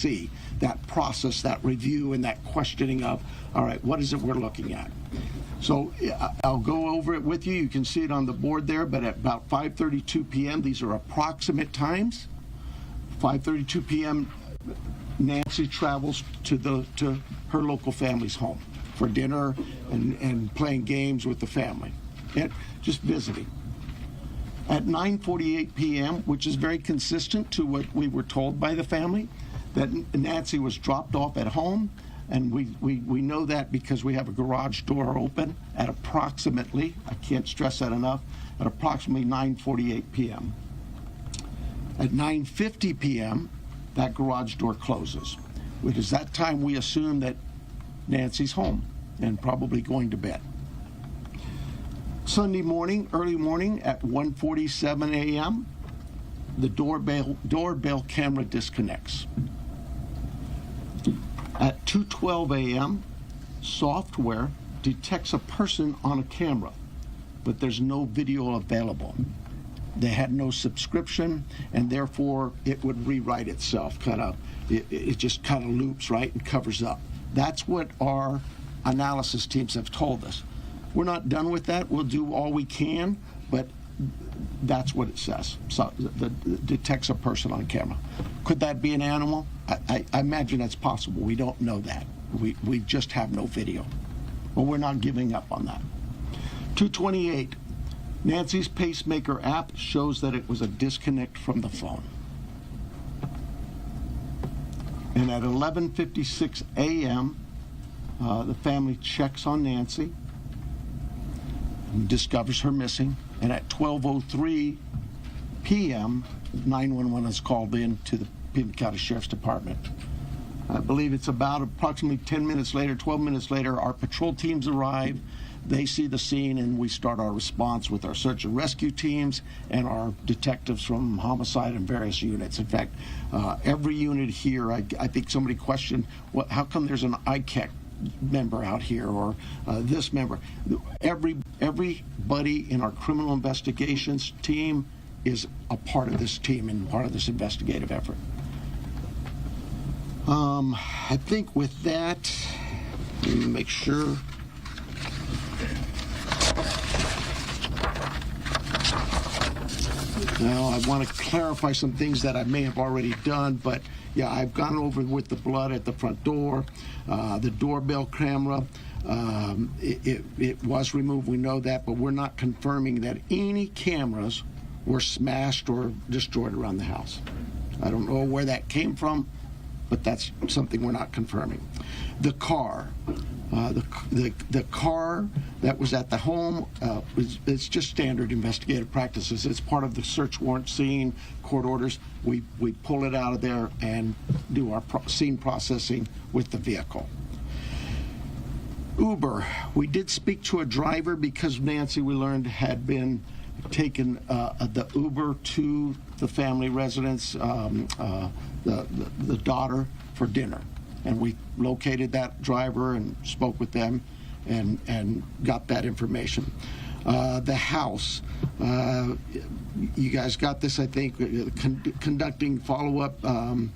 see that process, that review, and that questioning of, all right, what is it we're looking at? So I'll go over it with you. You can see it on the board there, but at about 5:32 p.m., these are approximate times. 5:32 p.m., Nancy travels to her local family's home for dinner and playing games with the family, and just visiting. At 9:48 p.m., which is very consistent to what we were told by the family, that Nancy was dropped off at home, and we know that because we have a garage door open at approximately, I can't stress that enough, at approximately 9:48 p.m. At 9:50 p.m., that garage door closes, which is that time we assume that Nancy's home and probably going to bed. Sunday morning, early morning at 1:47 a.m., the doorbell camera disconnects. At 2:12 a.m., software detects a person on a camera, but there's no video available. They had no subscription, and therefore it would rewrite itself. It just kind of loops, right, and covers up. That's what our analysis teams have told us. We're not done with that. We'll do all we can, but that's what it says. So it detects a person on camera. Could that be an animal? I imagine that's possible. We don't know that. We just have no video. But we're not giving up on that. 2:28. Nancy's pacemaker app shows that it was a disconnect from the phone. And at 11:56 a.m., the family checks on Nancy and discovers her missing. And at 12:03 p.m., 911 is called in to the Pima County Sheriff's Department. I believe it's about approximately 10 minutes later, 12 minutes later, our patrol teams arrive. They see the scene, and we start our response with our search and rescue teams and our detectives from homicide and various units. In fact, every unit here, I think somebody questioned, how come there's an ICAC member out here, or this member? Everybody in our criminal investigations team is a part of this team and part of this investigative effort. I think with that, let me make sure. Now, I want to clarify some things that I may have already done, but yeah, I've gone over with the blood at the front door, the doorbell camera. It was removed, we know that, but we're not confirming that any cameras were smashed or destroyed around the house. I don't know where that came from, but that's something we're not confirming. The car. The car that was at the home, it's just standard investigative practices. It's part of the search warrant scene, court orders. We pull it out of there and do our scene processing with the vehicle. Uber. We did speak to a driver because Nancy, we learned, had been taken the Uber to the family residence, the daughter, for dinner. And we located that driver and spoke with them and got that information. The house, you guys got this, I think, conducting follow-up. I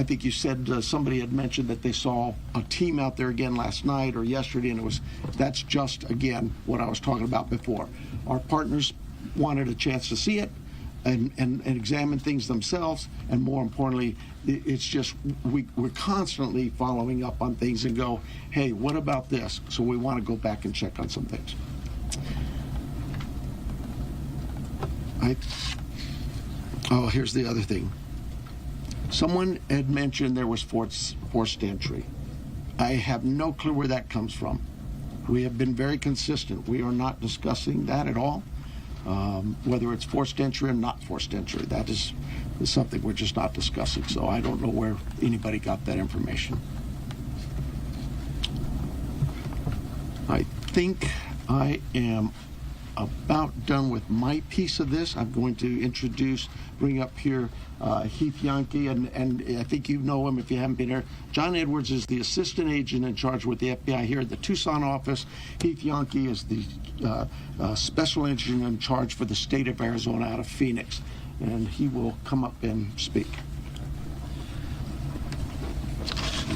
think you said somebody had mentioned that they saw a team out there again last night or yesterday, and that's just, again, what I was talking about before. Our partners wanted a chance to see it and examine things themselves, and more importantly, it's just we're constantly following up on things and go, hey, what about this? So we want to go back and check on some things. Here's the other thing. Someone had mentioned there was forced entry. I have no clue where that comes from. We have been very consistent. We are not discussing that at all. Whether it's forced entry or not forced entry, that is something we're just not discussing. So I don't know where anybody got that information. I think I am about done with my piece of this. I'm going to bring up here Heath Yankee, and I think you know him if you haven't been here. John Edwards is the assistant agent in charge with the FBI here at the Tucson office. Heath Yankee is the special agent in charge for the state of Arizona out of Phoenix. and he will come up and speak.